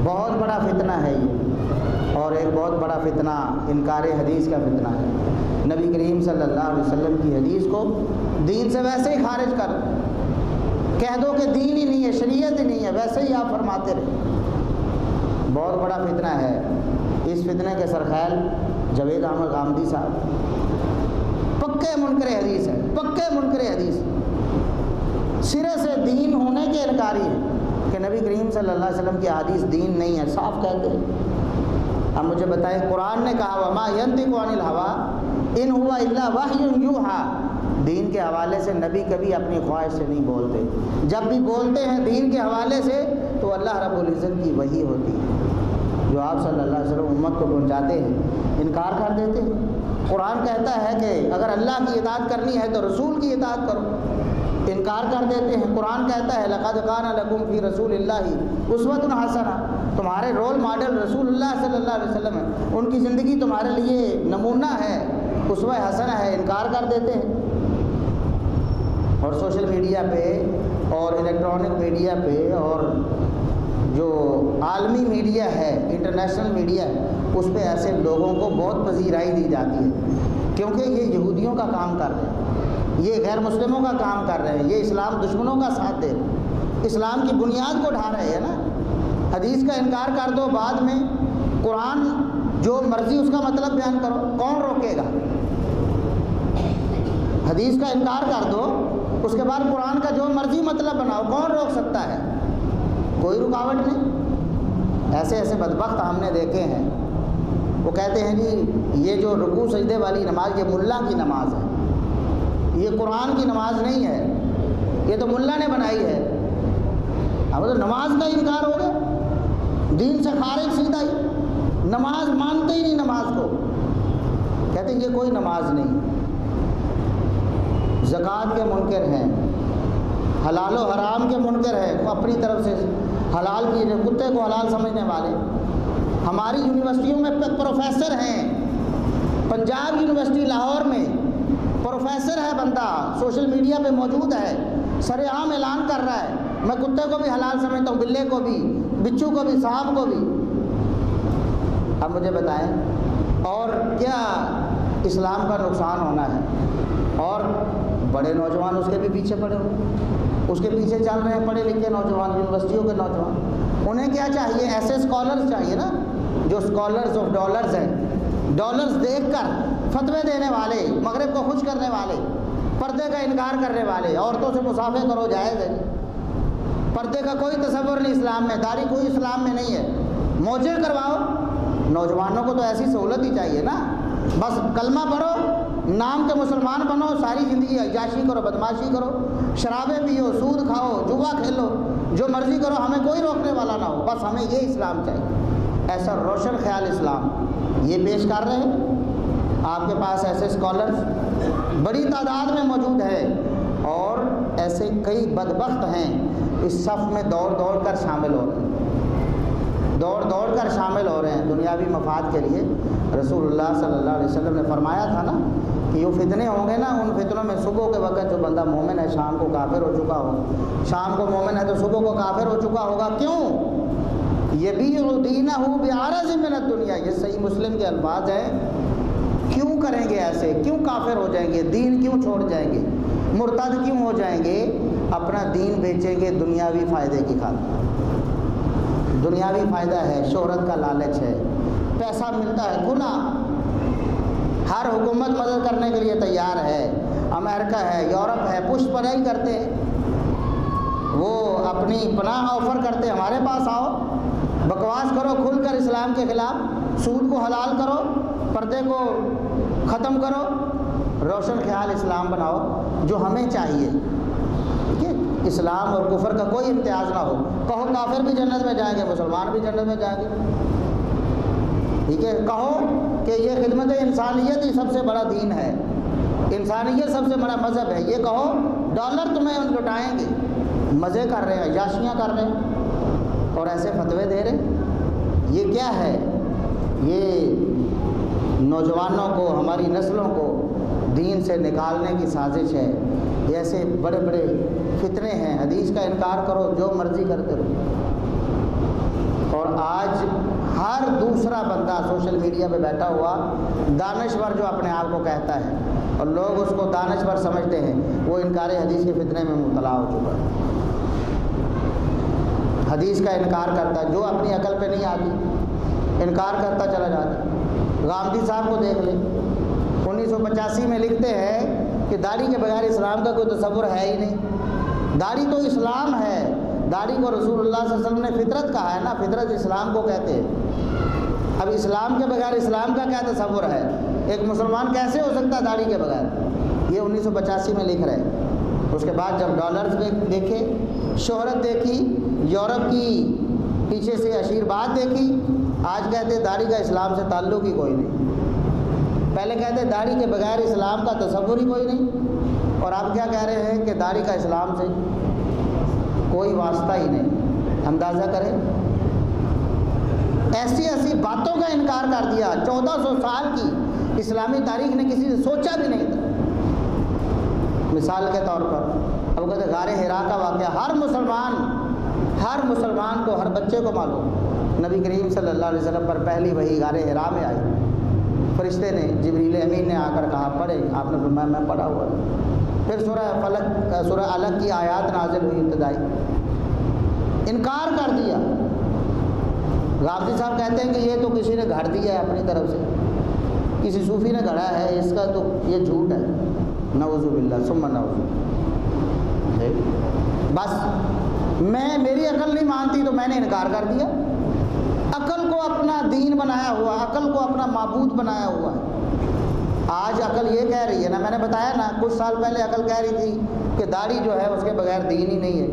بہت بڑا فتنہ ہے یہ، اور ایک بہت بڑا فتنہ انکار حدیث کا فتنہ ہے. نبی کریم صلی اللہ علیہ وسلم کی حدیث کو دین سے ویسے ہی خارج کر کہہ دو کہ دین ہی نہیں ہے، شریعت ہی نہیں ہے، ویسے ہی آپ فرماتے رہے. بہت بڑا فتنہ ہے. اس فتنے کے سرخیل جاوید احمد غامدی صاحب پکے منکر حدیث ہیں، پکے منکر حدیث، سرے سے دین ہونے کے انکاری ہیں کہ نبی کریم صلی اللہ علیہ وسلم کی حدیث دین نہیں ہے، صاف کہتے ہیں. اب مجھے بتائیں، قرآن نے کہا وما ينطق عن الهوى ان هو الا وحی یوحى. دین کے حوالے سے نبی کبھی اپنی خواہش سے نہیں بولتے. جب بھی بولتے ہیں دین کے حوالے سے تو اللہ رب العزت کی وحی ہوتی ہے جو آپ صلی اللہ علیہ وسلم امت کو پہنچاتے ہیں، انکار کر دیتے ہیں. قرآن کہتا ہے کہ اگر اللہ کی اطاعت کرنی ہے تو رسول کی اطاعت کرو، انکار کر دیتے ہیں. قرآن کہتا ہے لقد کان لکم فی رسول اللہ اسوۃ حسنہ، تمہارے رول ماڈل رسول اللہ صلی اللہ علیہ وسلم ہے، ان کی زندگی تمہارے لیے نمونہ ہے، اسوہ حسنہ ہے. انکار کر دیتے ہیں. اور سوشل میڈیا پہ اور الیکٹرانک میڈیا پہ اور جو عالمی میڈیا ہے، انٹرنیشنل میڈیا ہے، اس پہ ایسے لوگوں کو بہت پذیرائی دی جاتی ہے کیونکہ یہ یہودیوں کا کام کر رہے ہیں، یہ غیر مسلموں کا کام کر رہے ہیں، یہ اسلام دشمنوں کا ساتھ دے رہے ہیں، اسلام کی بنیاد کو ڈھا رہے ہیں نا. حدیث کا انکار کر دو، بعد میں قرآن جو مرضی اس کا مطلب بیان کرو، کون روکے گا؟ حدیث کا انکار کر دو، اس کے بعد قرآن کا جو مرضی مطلب بناؤ، کون روک سکتا ہے؟ کوئی رکاوٹ نہیں. ایسے ایسے بدبخت ہم نے دیکھے ہیں، وہ کہتے ہیں جی یہ جو رکوع سجدے والی نماز یہ ملا کی نماز ہے، یہ قرآن کی نماز نہیں ہے، یہ تو ملا نے بنائی ہے. اب تو نماز کا انکار ہو گیا، دین سے خارج سیدھا ہی، نماز مانتے ہی نہیں نماز کو، کہتے ہیں یہ کوئی نماز نہیں. زکوٰۃ کے منکر ہیں، حلال و حرام کے منکر ہیں، اپنی طرف سے حلال کی کتے کو حلال سمجھنے والے. ہماری یونیورسٹیوں میں پروفیسر ہیں، پنجاب یونیورسٹی لاہور میں پروفیسر ہے بندہ، سوشل میڈیا پہ موجود ہے، سر عام اعلان کر رہا ہے میں کتے کو بھی حلال سمجھتا ہوں، بلے کو بھی، بچھو کو بھی، سانپ کو بھی. اب مجھے بتائیں اور کیا اسلام کا نقصان ہونا ہے؟ اور بڑے نوجوان اس کے بھی پیچھے پڑے ہوئے، اس کے پیچھے چل رہے ہیں، پڑھے لکھے نوجوان، یونیورسٹیوں کے نوجوان. انہیں کیا چاہیے؟ ایسے اسکالرز چاہیے نا جو اسکالرز آف ڈالرز ہیں، ڈالرز دیکھ کر فتوے دینے والے، مغرب کو خوش کرنے والے، پردے کا انکار کرنے والے. عورتوں سے مسافہ کرو جائز ہے، پردے کا کوئی تصور نہیں اسلام میں، داڑھی کوئی اسلام میں نہیں ہے، موجے کرواؤ. نوجوانوں کو تو ایسی سہولت ہی چاہیے نا، بس کلمہ پڑھو، نام کے مسلمان بنو، ساری زندگی عیاشی کرو، بدماشی کرو، شرابیں پیو، سود کھاؤ، جوا کھیلو، جو مرضی کرو، ہمیں کوئی روکنے والا نہ ہو، بس ہمیں یہ اسلام چاہیے. ایسا روشن خیال اسلام یہ پیش کر رہے ہیں. آپ کے پاس ایسے اسکالرز بڑی تعداد میں موجود ہیں، اور ایسے کئی بدبخت ہیں اس صف میں دوڑ دوڑ کر شامل ہو رہے ہیں، دوڑ دوڑ کر شامل ہو رہے ہیں دنیاوی مفاد کے لیے. رسول اللہ صلی اللہ علیہ وسلم نے فرمایا تھا نا کہ یہ فتنے ہوں گے نا، ان فتنوں میں صبح کے وقت جو بندہ مومن ہے شام کو کافر ہو چکا ہو، شام کو مومن ہے تو صبح کو کافر ہو چکا ہوگا. کیوں؟ یبیع دینہ بعرض من الدنیا، یہ صحیح مسلم کے الفاظ ہیں. کیوں کریں گے ایسے؟ کیوں کافر ہو جائیں گے؟ دین کیوں چھوڑ جائیں گے؟ مرتد کیوں ہو جائیں گے؟ اپنا دین بیچیں گے دنیاوی فائدے کی خاطر. دنیاوی فائدہ ہے، شہرت کا لالچ ہے، پیسہ ملتا ہے، گناہ. ہر حکومت مدد کرنے کے لیے تیار ہے، امریکہ ہے، یورپ ہے، پشت پناہی کرتے ہیں، وہ اپنی پناہ آفر کرتے ہیں، ہمارے پاس آؤ، بکواس کرو کھل کر اسلام کے خلاف، سود کو حلال کرو، پردے کو ختم کرو، روشن خیال اسلام بناؤ جو ہمیں چاہیے، ٹھیک ہے؟ اسلام اور کفر کا کوئی امتیاز نہ ہو، کہو کافر بھی جنت میں جائیں گے، مسلمان بھی جنت میں جائیں گے، ٹھیک ہے؟ کہو کہ یہ خدمت انسانیت ہی سب سے بڑا دین ہے، انسانیت سب سے بڑا مذہب ہے، یہ کہو، ڈالر تمہیں لٹائیں گے، مزے کر رہے ہیں، عیاشیاں کر رہے ہیں اور ایسے فتوے دے رہے ہیں، یہ کیا ہے؟ یہ نوجوانوں کو، ہماری نسلوں کو دین سے نکالنے کی سازش ہے، یہ ایسے بڑے بڑے فتنے ہیں، حدیث کا انکار کرو، جو مرضی کرتے رہو، اور آج ہر دوسرا بندہ سوشل میڈیا پہ بیٹھا ہوا دانشور جو اپنے آپ کو کہتا ہے اور لوگ اس کو دانشور سمجھتے ہیں، وہ انکار حدیث کے فتنے میں مبتلا ہو چکا ہے، حدیث کا انکار کرتا ہے، جو اپنی عقل پہ نہیں آتی انکار کرتا چلا جاتا ہے۔ غامدی صاحب کو دیکھ لیں، 1985 میں لکھتے ہیں کہ داڑھی کے بغیر اسلام کا کوئی تصور ہے ہی نہیں، داڑھی تو اسلام ہے، داڑھی کو رسول اللہ صلی اللہ علیہ وسلم نے فطرت کہا ہے نا، فطرت اسلام کو کہتے ہیں، اب اسلام کے بغیر اسلام کا کیا تصور ہے؟ ایک مسلمان کیسے ہو سکتا ہے داڑھی کے بغیر؟ یہ 1985 میں لکھ رہے ہیں۔ اس کے بعد جب ڈالرز دیکھے، شہرت دیکھی، یورپ کی پیچھے سے عشیرباد دیکھی، آج کہتے داڑھی کا اسلام سے تعلق ہی کوئی نہیں، پہلے کہتے داڑھی کے بغیر اسلام کا تصور ہی کوئی نہیں، اور آپ کیا کہہ رہے ہیں کہ داڑھی کا اسلام سے کوئی واسطہ ہی نہیں۔ اندازہ کریں، ایسی ایسی باتوں کا انکار کر دیا، 1400 سال کی اسلامی تاریخ نے کسی نے سوچا بھی نہیں تھا۔ مثال کے طور پر اب کہتے غار حرا کا واقعہ ہر مسلمان کو، ہر بچے کو معلوم، نبی کریم صلی اللہ علیہ وسلم پر پہلی وحی غار حرا میں آئی، فرشتے نے، جبریل امین نے آ کر کہا پڑھے، آپ نے فرمایا میں پڑھا ہوا ہے، پھر سورہ علق کی آیات نازل ہوئی ابتدائی، انکار کر دیا۔ غامدی صاحب کہتے ہیں کہ یہ تو کسی نے گھڑ دیا ہے اپنی طرف سے، کسی صوفی نے گھڑا ہے، اس کا تو یہ جھوٹ ہے، نعوذ باللہ ثم نعوذ۔ بس میری عقل نہیں مانتی تو میں نے انکار کر دیا، عقل کو اپنا دین بنایا ہوا، عقل کو اپنا معبود بنایا ہوا ہے۔ آج عقل یہ کہہ رہی ہے نا، میں نے بتایا نا کچھ سال پہلے عقل کہہ رہی تھی کہ داڑھی جو ہے اس کے بغیر دین ہی نہیں ہے،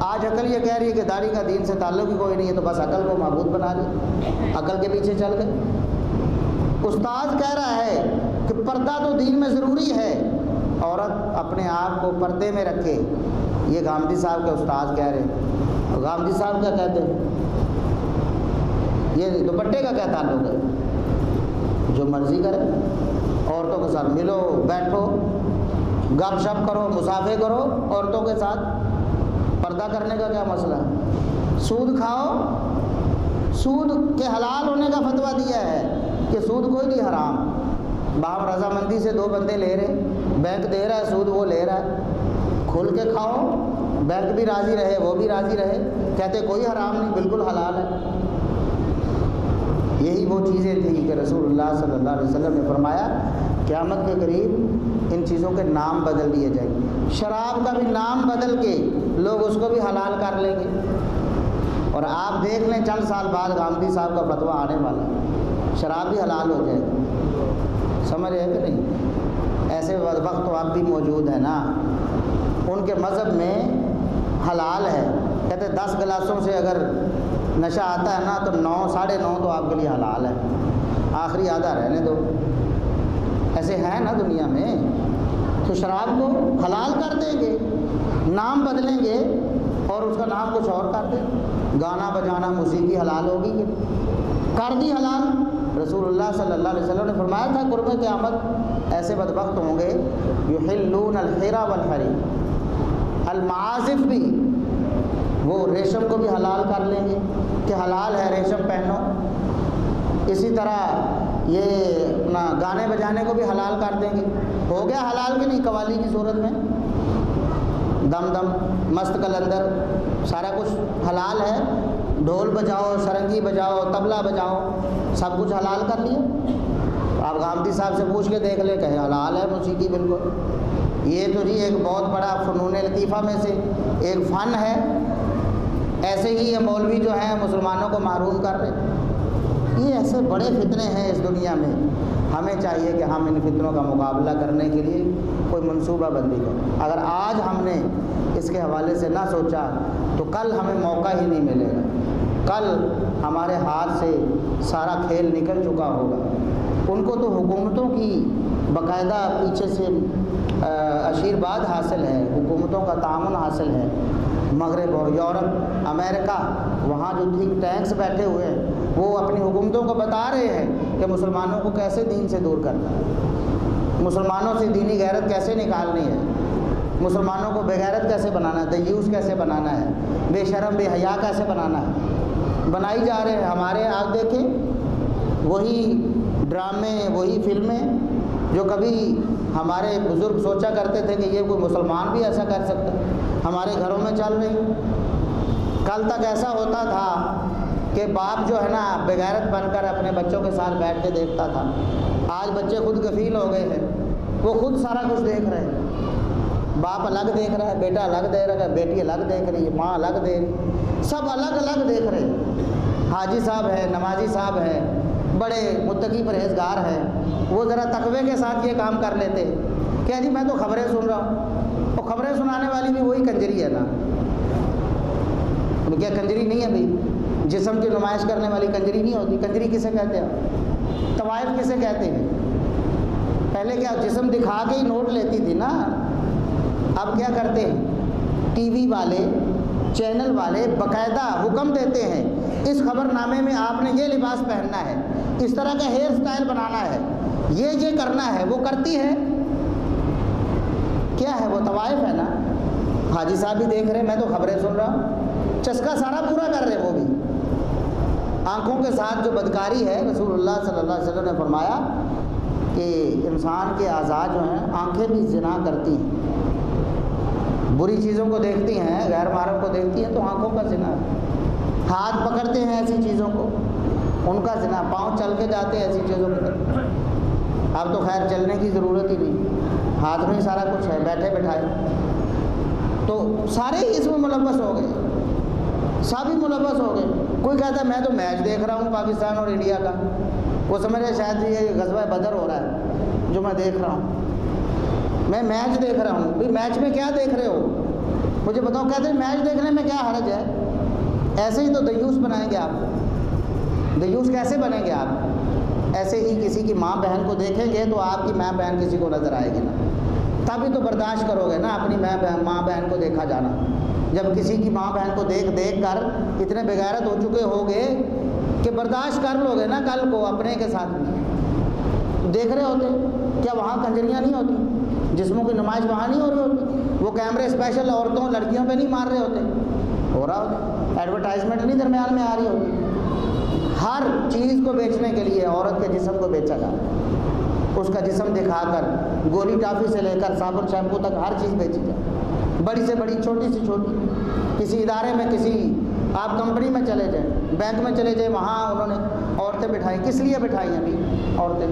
آج عقل یہ کہہ رہی ہے کہ داڑھی کا دین سے تعلق ہی کوئی نہیں ہے، تو بس عقل کو معبود بنا لی، عقل کے پیچھے چل گئے۔ استاد کہہ رہا ہے کہ پردہ تو دین میں ضروری ہے، عورت اپنے آپ کو پردے میں رکھے، یہ غامدی صاحب کے استاد کہہ رہے ہیں۔ غامدی صاحب کیا کہتے ہیں؟ یہ دوپٹے کا کیا تعلق ہے؟ جو مرضی کرے، عورتوں کے ساتھ ملو، بیٹھو، گپ شپ کرو، مسافے کرو عورتوں کے ساتھ، پردہ کرنے کا کیا مسئلہ ہے؟ سود کھاؤ، سود کے حلال ہونے کا فتویٰ دیا ہے کہ سود کوئی نہیں حرام، باہم رضامندی سے دو بندے لے رہے، بینک دے رہا ہے سود، وہ لے رہا ہے، کھل کے کھاؤ، بینک بھی راضی رہے، وہ بھی راضی رہے، کہتے کوئی حرام نہیں، بالکل حلال ہے۔ یہی وہ چیزیں تھیں کہ رسول اللہ صلی اللہ علیہ وسلم نے فرمایا قیامت کے قریب ان چیزوں کے نام بدل دیے جائیں گے، شراب کا بھی نام بدل کے لوگ اس کو بھی حلال کر لیں گے، اور آپ دیکھ لیں چند سال بعد غامدی صاحب کا فتویٰ آنے والا ہے، شراب بھی حلال ہو جائے گی، سمجھ رہے کہ نہیں؟ ایسے وقت تو آپ بھی موجود ہیں نا، ان کے مذہب میں حلال ہے، کہتے 10 گلاسوں سے اگر نشہ آتا ہے نا تو 9 ساڑھے 9 تو آپ کے لیے حلال ہے، آخری آدھا رہنے دو، ایسے ہیں نا دنیا میں، تو شراب کو حلال کر دیں گے، نام بدلیں گے اور اس کا نام کچھ اور کر دیں، گانا بجانا موسیقی حلال ہوگی، کر دی حلال۔ رسول اللہ صلی اللہ علیہ وسلم نے فرمایا تھا قرب قیامت ایسے بدبخت ہوں گے یحلون الحرى والحریر، المعازف بھی وہ ریشم کو بھی حلال کر لیں گے کہ حلال ہے ریشم پہنو، اسی طرح یہ اپنا گانے بجانے کو بھی حلال کر دیں گے، ہو گیا حلال کہ نہیں؟ قوالی کی صورت میں دم دم، مست کلندر، سارا کچھ حلال ہے، ڈھول بجاؤ، سرنگی بجاؤ، طبلہ بجاؤ، سب کچھ حلال کر لیا۔ آپ غامدی صاحب سے پوچھ کے دیکھ لیں، کہیں حلال ہے موسیقی بالکل۔ یہ تو جی ایک بہت بڑا فنون لطیفہ میں سے ایک فن ہے۔ ایسے ہی یہ مولوی جو ہیں مسلمانوں کو محروم کر رہے۔ یہ ایسے بڑے فتنے ہیں اس دنیا میں، ہمیں چاہیے کہ ہم ان فتنوں کا مقابلہ کرنے کے لیے کوئی منصوبہ بندی کریں۔ اگر آج ہم نے اس کے حوالے سے نہ سوچا تو کل ہمیں موقع ہی نہیں ملے گا، کل ہمارے ہاتھ سے سارا کھیل نکل چکا ہوگا۔ ان کو تو حکومتوں کی باقاعدہ پیچھے سے آشیرواد حاصل ہے، حکومتوں کا تعاون حاصل ہے۔ مغرب اور یورپ، امریکہ، وہاں جو تھنک ٹینکس بیٹھے ہوئے ہیں وہ اپنی حکومتوں کو بتا رہے ہیں کہ مسلمانوں کو کیسے دین سے دور کرنا ہے، مسلمانوں سے دینی غیرت کیسے نکالنی ہے، مسلمانوں کو بے غیرت کیسے بنانا ہے، دیوس کیسے بنانا ہے، بے شرم بے حیا کیسے بنانا ہے، بنائی جا رہے ہیں۔ ہمارے آپ دیکھیں وہی ڈرامے، وہی فلمیں جو کبھی ہمارے بزرگ سوچا کرتے تھے کہ یہ کوئی مسلمان بھی ایسا کر سکتا ہے، ہمارے گھروں میں چل رہی۔ کل تک ایسا ہوتا تھا کہ باپ جو ہے نا بے غیرت بن کر اپنے بچوں کے ساتھ بیٹھ کے دیکھتا تھا، آج بچے خود کفیل ہو گئے ہیں، وہ خود سارا کچھ دیکھ رہے ہیں۔ باپ الگ دیکھ رہا ہے، بیٹا الگ دیکھ رہا ہے، بیٹی الگ دیکھ رہی ہے، ماں الگ دیکھ رہی ہے، سب الگ الگ دیکھ رہے ہیں۔ حاجی صاحب ہے، نمازی صاحب ہے، بڑے متقی پرہیزگار ہیں، وہ ذرا تقوی کے ساتھ یہ کام کر لیتے کہ جی میں تو خبریں سن رہا ہوں، اور خبریں سنانے والی بھی وہی کنجری ہے نا، کیا کنجری نہیں ہے بھائی؟ جسم کی نمائش کرنے والی کنجری نہیں ہوتی؟ کنجری کسے کہتے ہیں؟ طوائف کسے کہتے ہیں؟ پہلے کیا جسم دکھا کے ہی نوٹ لیتی تھی نا، اب کیا کرتے ہیں؟ ٹی وی والے، چینل والے باقاعدہ حکم دیتے ہیں اس خبر نامے میں آپ نے یہ لباس پہننا ہے، اس طرح کا ہیئر سٹائل بنانا ہے، یہ کرنا ہے، وہ کرتی ہے۔ کیا ہے وہ؟ طوائف ہے نا۔ حاجی صاحب بھی دیکھ رہے ہیں، میں تو خبریں سن رہا ہوں، چسکا سارا پورا کر رہے وہ بھی۔ آنکھوں کے ساتھ جو بدکاری ہے، رسول اللہ صلی اللہ علیہ وسلم نے فرمایا کہ انسان کے اعضاء جو ہیں، آنکھیں بھی زنا کرتی ہیں، بری چیزوں کو دیکھتی ہیں، غیر محرم کو دیکھتی ہیں تو آنکھوں کا زنا ہے۔ ہاتھ پکڑتے ہیں ایسی چیزوں کو، ان کا زنا، پاؤں چل کے جاتے ہیں ایسی چیزوں کی طرف۔ اب تو خیر چلنے کی ضرورت ہی نہیں، ہاتھ میں ہی سارا کچھ ہے، بیٹھے بٹھائے، تو سارے ہی اس میں ملوث ہو گئے، سب ہی ملوث ہو گئے۔ کوئی کہتا ہے میں تو میچ دیکھ رہا ہوں پاکستان اور انڈیا کا، وہ سمجھ رہے شاید یہ غزوہ بدر ہو رہا ہے جو میں دیکھ رہا ہوں، میں میچ دیکھ رہا ہوں۔ بھائی میچ میں کیا دیکھ رہے ہو مجھے بتاؤ؟ کہتے ہیں میچ دیکھنے میں کیا حرج ہے؟ ایسے ہی تو دیوس بنائیں گے آپ، دیوس کیسے بنیں گے آپ؟ ایسے ہی کسی کی ماں بہن کو دیکھیں گے تو آپ کی ماں بہن کسی کو نظر آئے گی نا، تبھی تو برداشت کرو گے نا اپنی ماں بہن کو دیکھا جانا۔ جب کسی کی ماں بہن کو دیکھ کر اتنے بغیرت ہو چکے ہوگے کہ برداشت کر لو گے نا کل کو اپنے کے ساتھ بھی۔ دیکھ رہے ہوتے کیا وہاں کنجریاں نہیں ہوتی؟ جسموں کی نمائش وہاں نہیں ہو رہی ہوتی؟ وہ کیمرے اسپیشل عورتوں لڑکیوں پہ نہیں مار رہے ہوتے؟ ہو رہا ہوتا، ایڈورٹائزمنٹ نہیں درمیان میں آ رہی ہوتی؟ ہر چیز کو بیچنے کے لیے عورت کے جسم کو بیچا جا رہا ہے، اس کا جسم دکھا کر گولی ٹافی سے لے کر صابن شیمپو تک ہر چیز بیچی جائے، بڑی سے بڑی چھوٹی سے چھوٹی۔ کسی ادارے میں، کسی آپ کمپنی میں چلے جائیں، بینک میں چلے جائیں، وہاں انہوں نے عورتیں بٹھائی۔ کس لیے بٹھائی ہیں ابھی؟ عورتیں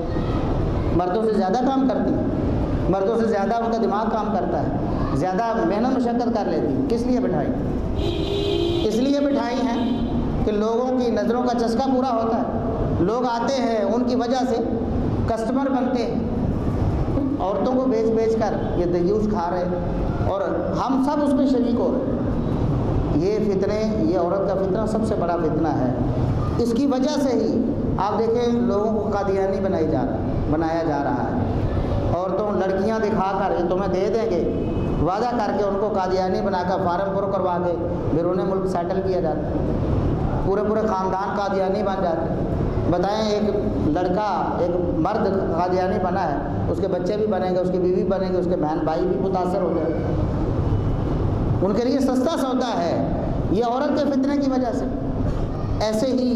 مردوں سے زیادہ کام کرتی ہیں، مردوں سے زیادہ ان کا دماغ کام کرتا ہے، زیادہ محنت مشقت کر لیتی ہیں۔ کس لیے بٹھائی؟ اس لیے بٹھائی ہیں کہ لوگوں کی نظروں کا چسکا پورا ہوتا ہے، لوگ آتے ہیں ان کی وجہ سے کسٹمر بنتے ہیں، عورتوں کو بیچ کر یہ دیوس کھا رہے اور ہم سب اس میں شریک ہو رہے ہیں۔ یہ فتنے، یہ عورت کا فتنہ سب سے بڑا فتنہ ہے۔ اس کی وجہ سے ہی آپ دیکھیں لوگوں کو قادیانی بنایا جا رہا ہے۔ عورتوں، لڑکیاں دکھا کر یہ تمہیں دے دیں گے، وعدہ کر کے ان کو قادیانی بنا کر فارم پر کروا کے بیرون ملک سیٹل کیا جاتا ہے، پورے خاندان قادیانی بن جاتے ہیں۔ بتائیں ایک لڑکا، ایک مرد قادیانی بنا ہے، اس کے بچے بھی بنیں گے، اس کی بیوی بنیں گے، اس کے بہن بھائی بھی متاثر ہو جائیں گے۔ ان کے لیے سستا سودا ہے یہ عورت کے فتنے کی وجہ سے۔ ایسے ہی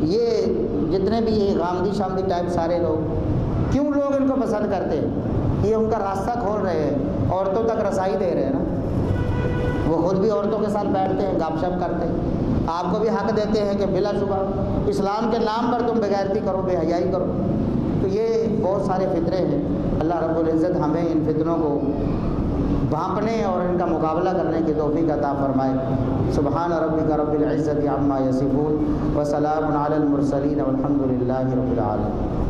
یہ جتنے بھی یہ غامدی شامدی ٹائپ سارے لوگ، کیوں لوگ ان کو پسند کرتے ہیں؟ یہ ان کا راستہ کھول رہے ہیں، عورتوں تک رسائی دے رہے ہیں نا۔ وہ خود بھی عورتوں کے ساتھ بیٹھتے ہیں، گپ شپ کرتے ہیں، آپ کو بھی حق دیتے ہیں کہ بلا شبہ اسلام کے نام پر تم بغیرتی کرو، بے حیائی کرو، تو یہ بہت سارے فطرے ہیں. اللہ رب العزت ہمیں ان فطروں کو بھانپنے اور ان کا مقابلہ کرنے کی توفیق عطا فرمائے. سبحان ربک رب العزت عما یصفون وسلام علی المرسلین والحمد للہ رب العالمین.